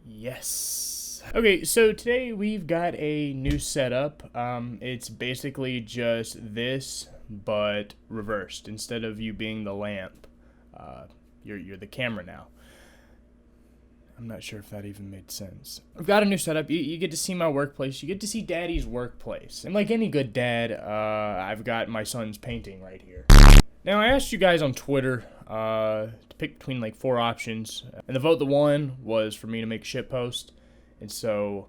Yes. Okay, so today we've got a new setup. It's basically just this, but reversed. Instead of you being the lamp, you're the camera now. I'm not sure if that even made sense. I've got a new setup. You get to see my workplace. You get to see Daddy's workplace. And like any good dad, I've got my son's painting right here. Now, I asked you guys on Twitter to pick between like 4 options, and the vote that won was for me to make a shit post. And so,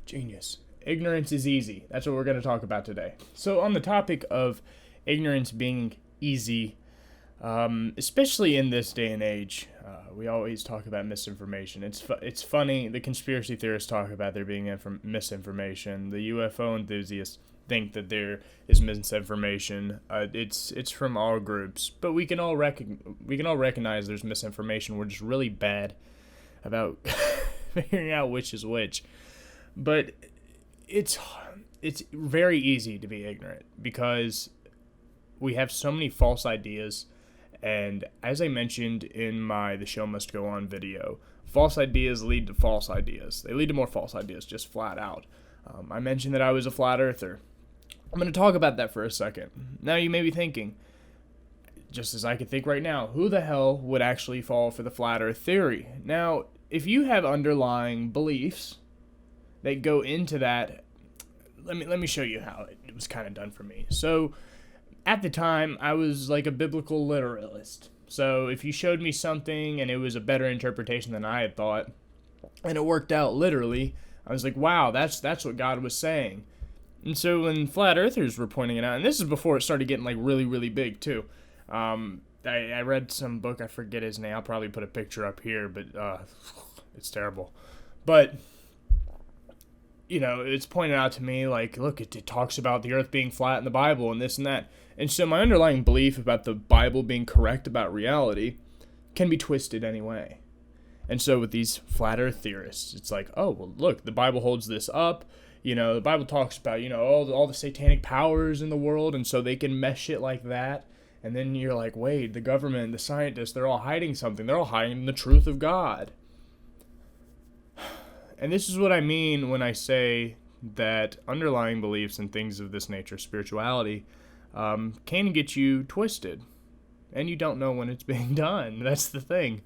genius. Ignorance is easy. That's what we're going to talk about today. So, on the topic of ignorance being easy, especially in this day and age, we always talk about misinformation. It's funny. The conspiracy theorists talk about there being misinformation. The UFO enthusiasts think that there is misinformation. It's from all groups, but we can all recognize there's misinformation. We're just really bad about figuring out which is which. But it's very easy to be ignorant because we have so many false ideas. And as I mentioned in my The Show Must Go On video, false ideas lead to false ideas. They lead to more false ideas, just flat out. I mentioned that I was a flat earther. I'm going to talk about that for a second. Now you may be thinking, just as I could think right now, who the hell would actually fall for the flat earth theory? Now, if you have underlying beliefs that go into that, let me show you how it was kind of done for me. So, at the time, I was like a biblical literalist. So if you showed me something and it was a better interpretation than I had thought, and it worked out literally, I was like, wow, that's what God was saying. And so when flat earthers were pointing it out, and this is before it started getting like really, really big too. I read some book, I forget his name, I'll probably put a picture up here, but it's terrible. But it's pointed out to me, like, look, it talks about the earth being flat in the Bible and this and that. And so my underlying belief about the Bible being correct about reality can be twisted anyway. And so with these flat earth theorists, it's like, oh, well, look, the Bible holds this up. The Bible talks about, all the satanic powers in the world, and so they can mesh shit like that. And then you're like, wait, the government, the scientists, they're all hiding something. They're all hiding the truth of God. And this is what I mean when I say that underlying beliefs and things of this nature, spirituality, can get you twisted. And you don't know when it's being done. That's the thing.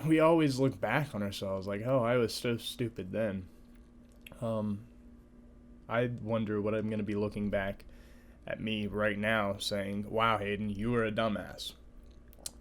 We always look back on ourselves like, oh, I was so stupid then. I wonder what I'm going to be looking back at me right now saying, wow, Hayden, you were a dumbass.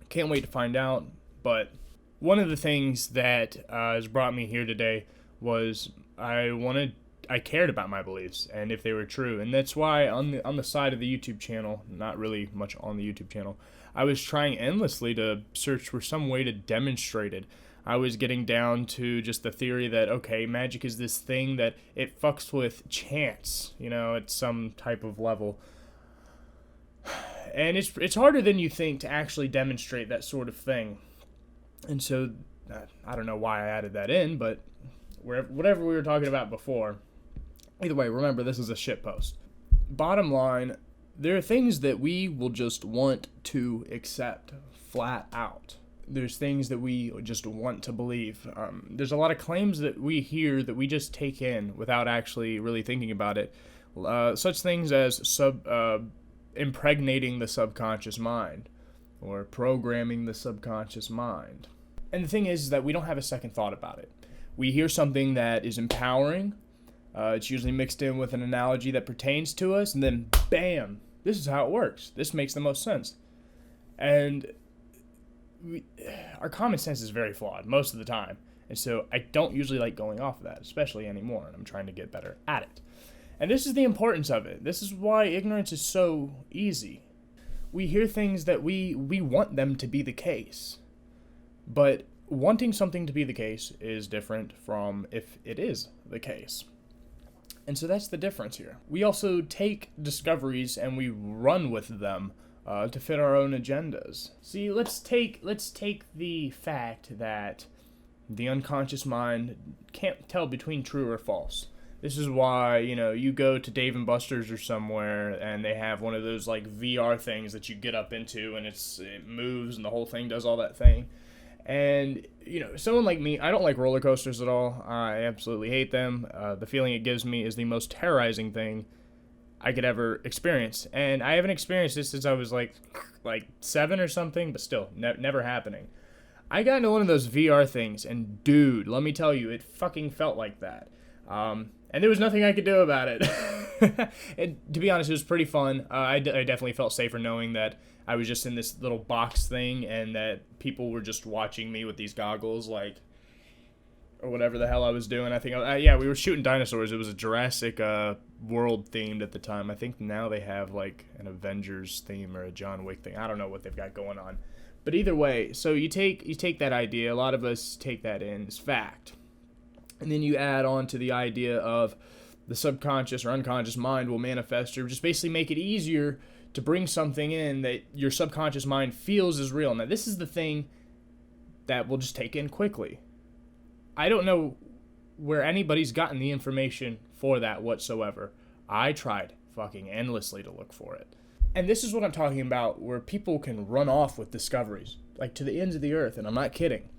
Can't wait to find out, but one of the things that has brought me here today was I cared about my beliefs and if they were true, and that's why on the side of the YouTube channel, not really much on the YouTube channel, I was trying endlessly to search for some way to demonstrate it. I was getting down to just the theory that, okay, magic is this thing that it fucks with chance, at some type of level. And it's harder than you think to actually demonstrate that sort of thing. And so, I don't know why I added that in, but whatever we were talking about before, either way, remember, this is a shitpost. Bottom line, there are things that we will just want to accept flat out. There's things that we just want to believe. There's a lot of claims that we hear that we just take in without actually really thinking about it. Such things as impregnating the subconscious mind or programming the subconscious mind. And the thing is that we don't have a second thought about it. We hear something that is empowering. It's usually mixed in with an analogy that pertains to us, and then bam, this is how it works. This makes the most sense. And our common sense is very flawed most of the time. And so I don't usually like going off of that, especially anymore, and I'm trying to get better at it. And this is the importance of it. This is why ignorance is so easy. We hear things that we want them to be the case. But wanting something to be the case is different from if it is the case. And so that's the difference here. We also take discoveries and we run with them to fit our own agendas. See, let's take the fact that the unconscious mind can't tell between true or false. This is why, you go to Dave & Buster's or somewhere and they have one of those like VR things that you get up into and it moves and the whole thing does all that thing. And, someone like me, I don't like roller coasters at all. I absolutely hate them. The feeling it gives me is the most terrorizing thing I could ever experience. And I haven't experienced this since I was like 7 or something, but still, never happening. I got into one of those VR things, and dude, let me tell you, it fucking felt like that. And there was nothing I could do about it. And to be honest, it was pretty fun. I definitely felt safer knowing that I was just in this little box thing and that people were just watching me with these goggles, or whatever the hell I was doing. I think, we were shooting dinosaurs. It was a Jurassic World themed at the time. I think now they have like an Avengers theme or a John Wick thing. I don't know what they've got going on. But either way, so you take that idea. A lot of us take that in as fact. And then you add on to the idea of the subconscious or unconscious mind will manifest, or just basically make it easier to bring something in that your subconscious mind feels is real. Now, this is the thing that we'll just take in quickly. I don't know where anybody's gotten the information for that whatsoever. I tried fucking endlessly to look for it. And this is what I'm talking about, where people can run off with discoveries, like to the ends of the earth, and I'm not kidding.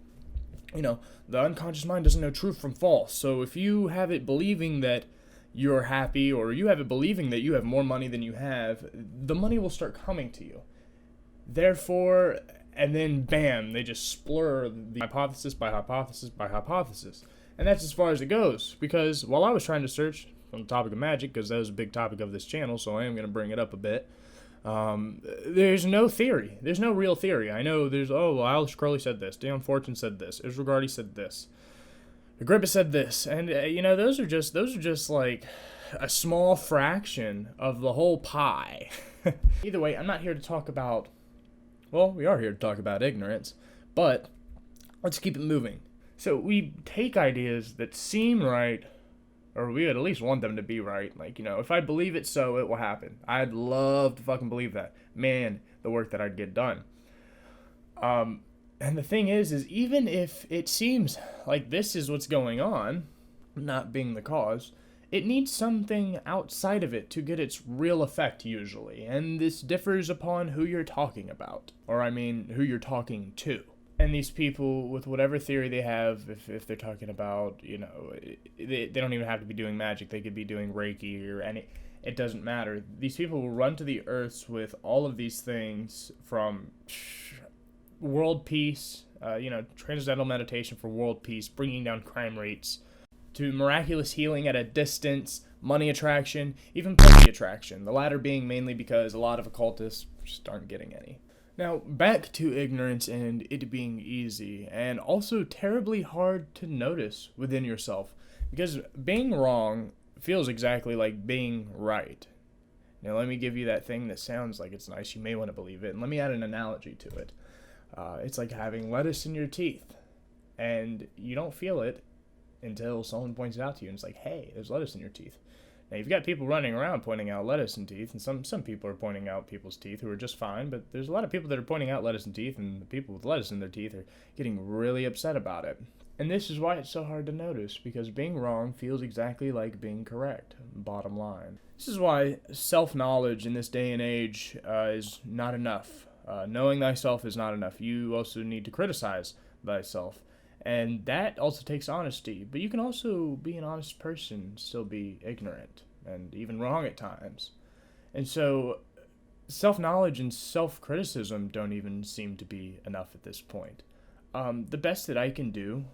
The unconscious mind doesn't know truth from false. So if you have it believing that you're happy, or you have it believing that you have more money than you have, the money will start coming to you. Therefore, and then bam, they just splur the hypothesis by hypothesis by hypothesis. And that's as far as it goes. Because while I was trying to search on the topic of magic, because that was a big topic of this channel, so I am going to bring it up a bit, there's no theory. There's no real theory. I know there's, Alex Crowley said this, Dan Fortune said this, Israel Gardy said this, Agrippa said this, and those are just like a small fraction of the whole pie. Either way, I'm not here to talk about, we are here to talk about ignorance, but let's keep it moving. So we take ideas that seem right, or we would at least want them to be right. If I believe it so, it will happen. I'd love to fucking believe that. Man, the work that I'd get done. And the thing is even if it seems like this is what's going on, not being the cause, it needs something outside of it to get its real effect usually. And this differs upon who you're talking about. Or who you're talking to. And these people, with whatever theory they have, if they're talking about, they don't even have to be doing magic. They could be doing Reiki or it doesn't matter. These people will run to the earths with all of these things, from world peace, transcendental meditation for world peace, bringing down crime rates, to miraculous healing at a distance, money attraction, even pussy attraction. The latter being mainly because a lot of occultists just aren't getting any. Now, back to ignorance and it being easy, and also terribly hard to notice within yourself, because being wrong feels exactly like being right. Now, let me give you that thing that sounds like it's nice. You may want to believe it, and let me add an analogy to it. It's like having lettuce in your teeth, and you don't feel it until someone points it out to you, and it's like, hey, there's lettuce in your teeth. Now, you've got people running around pointing out lettuce in teeth, and some people are pointing out people's teeth who are just fine, but there's a lot of people that are pointing out lettuce in teeth, and the people with lettuce in their teeth are getting really upset about it. And this is why it's so hard to notice, because being wrong feels exactly like being correct, bottom line. This is why self-knowledge in this day and age is not enough. Knowing thyself is not enough. You also need to criticize thyself. And that also takes honesty. But you can also be an honest person, still be ignorant, and even wrong at times. And so, self-knowledge and self-criticism don't even seem to be enough at this point. The best that I can do,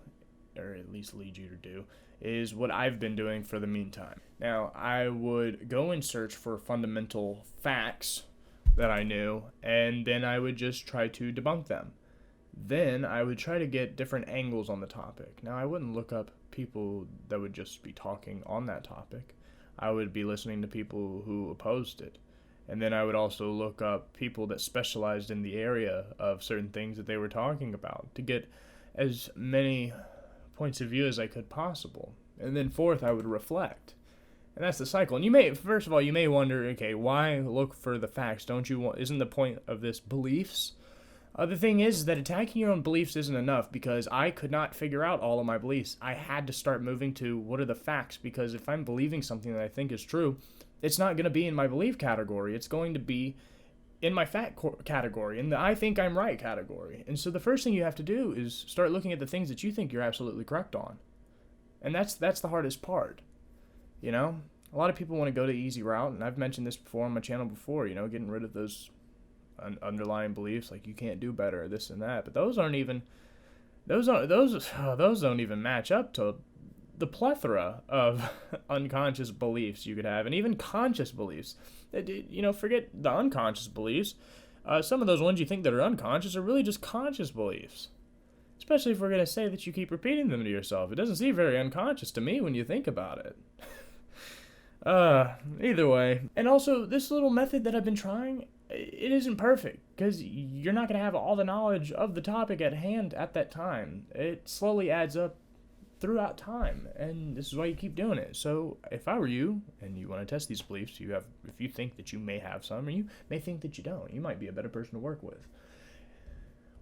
or at least lead you to do, is what I've been doing for the meantime. Now, I would go and search for fundamental facts that I knew, and then I would just try to debunk them. Then I would try to get different angles on the topic. Now, I wouldn't look up people that would just be talking on that topic. I would be listening to people who opposed it. And then I would also look up people that specialized in the area of certain things that they were talking about to get as many points of view as I could possible. And then fourth, I would reflect. And that's the cycle. And first of all, you may wonder, okay, why look for the facts? Isn't the point of this beliefs? The thing is that attacking your own beliefs isn't enough, because I could not figure out all of my beliefs. I had to start moving to what are the facts, because if I'm believing something that I think is true, it's not going to be in my belief category. It's going to be in my category, in the I think I'm right category. And so the first thing you have to do is start looking at the things that you think you're absolutely correct on. And that's the hardest part. You know, a lot of people want to go the easy route, and I've mentioned this before on my channel before, you know, getting rid of those underlying beliefs like you can't do better, this and that. But those don't even match up to the plethora of unconscious beliefs you could have, and even conscious beliefs. You know, forget the unconscious beliefs. Some of those ones you think that are unconscious are really just conscious beliefs. Especially if we're going to say that you keep repeating them to yourself. It doesn't seem very unconscious to me when you think about it. Either way. And also, this little method that I've been trying, it isn't perfect, because you're not going to have all the knowledge of the topic at hand at that time. It slowly adds up throughout time, and this is why you keep doing it. So if I were you, and you want to test these beliefs, if you think that you may have some, or you may think that you don't, you might be a better person to work with.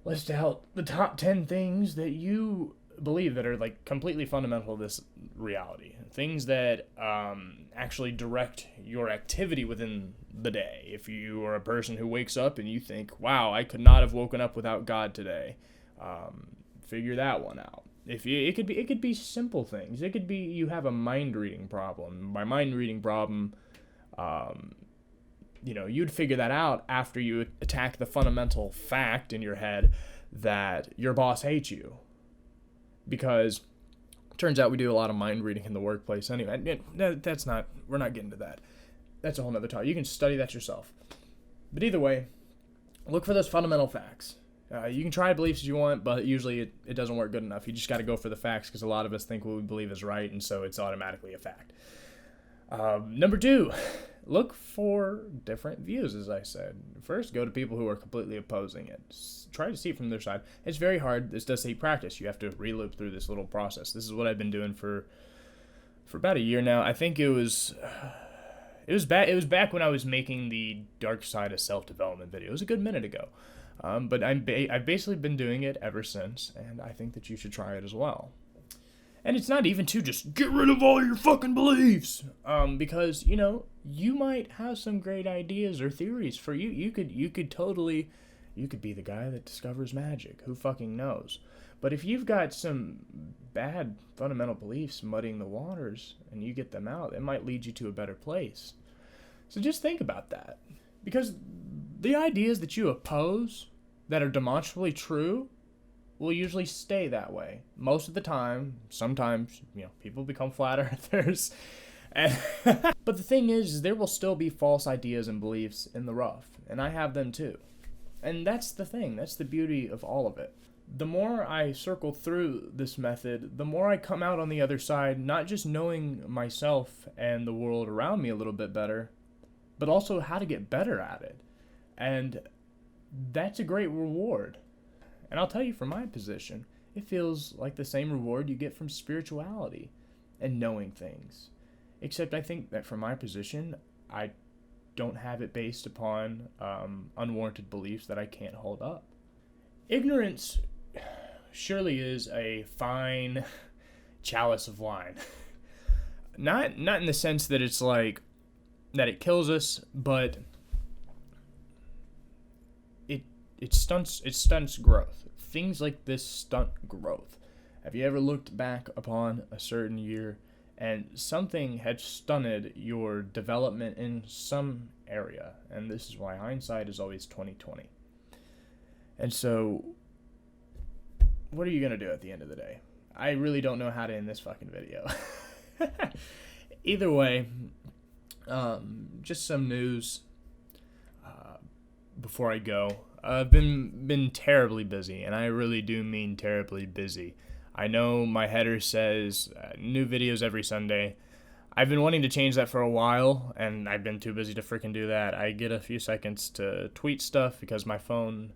List out the top 10 things that you believe that are like completely fundamental to this reality. Things that actually direct your activity within the day. If you are a person who wakes up and you think, wow, I could not have woken up without God today, figure that one out. It could be simple things. It could be you have a mind reading problem. By mind reading problem, you know, you'd figure that out after you attack the fundamental fact in your head that your boss hates you. Because it turns out we do a lot of mind reading in the workplace anyway. We're not getting to that. That's a whole nother topic. You can study that yourself. But either way, look for those fundamental facts. You can try beliefs as you want, but usually it doesn't work good enough. You just got to go for the facts, because a lot of us think what we believe is right, and so it's automatically a fact. Number 2, look for different views, as I said. First, go to people who are completely opposing it. Try to see it from their side. It's very hard. This does take practice. You have to re-loop through this little process. This is what I've been doing for about a year now. I think it was back when I was making the Dark Side of Self-Development video. It was a good minute ago. But I've basically been doing it ever since, and I think that you should try it as well. And it's not even to just get rid of all your fucking beliefs, because, you know, you might have some great ideas or theories for you. You could be the guy that discovers magic. Who fucking knows? But if you've got some bad fundamental beliefs muddying the waters and you get them out, it might lead you to a better place. So just think about that. Because the ideas that you oppose that are demonstrably true will usually stay that way. Most of the time, sometimes, you know, people become flat earthers. But the thing is, there will still be false ideas and beliefs in the rough. And I have them too. And that's the thing. That's the beauty of all of it. The more I circle through this method, the more I come out on the other side, not just knowing myself and the world around me a little bit better, but also how to get better at it. And that's a great reward. And I'll tell you, from my position, it feels like the same reward you get from spirituality and knowing things. Except I think that from my position, I don't have it based upon unwarranted beliefs that I can't hold up. Ignorance surely is a fine chalice of wine. Not in the sense that it's like that it kills us, but it stunts growth. Things like this stunt growth. Have you ever looked back upon a certain year and something had stunted your development in some area? And this is why hindsight is always 20/20. And so, what are you going to do at the end of the day? I really don't know how to end this fucking video. Either way, just some news before I go. I've been terribly busy, and I really do mean terribly busy. I know my header says new videos every Sunday. I've been wanting to change that for a while, and I've been too busy to freaking do that. I get a few seconds to tweet stuff because my phone,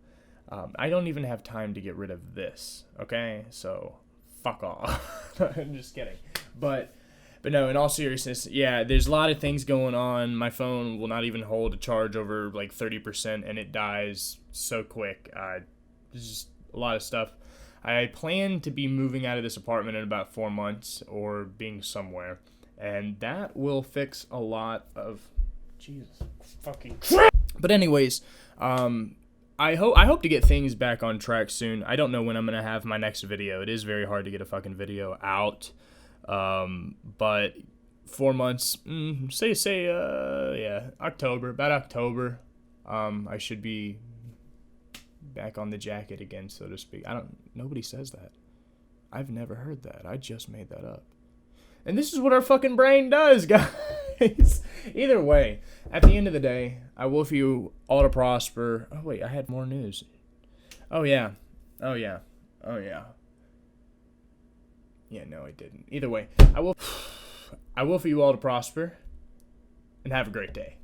I don't even have time to get rid of this, okay? So, fuck off. I'm just kidding. But no, in all seriousness, yeah, there's a lot of things going on. My phone will not even hold a charge over like 30%, and it dies so quick. There's just a lot of stuff. I plan to be moving out of this apartment in about 4 months, or being somewhere, and that will fix a lot of Jesus fucking crap. But anyways, I hope to get things back on track soon. I don't know when I'm gonna have my next video. It is very hard to get a fucking video out. But 4 months, about October, I should be back on the jacket again, so to speak. Nobody says that. I've never heard that. I just made that up. And this is what our fucking brain does, guys. Either way, at the end of the day, I will for you all to prosper. Oh, wait, I had more news. Oh, yeah. Yeah, no, I didn't. Either way, I will for you all to prosper and have a great day.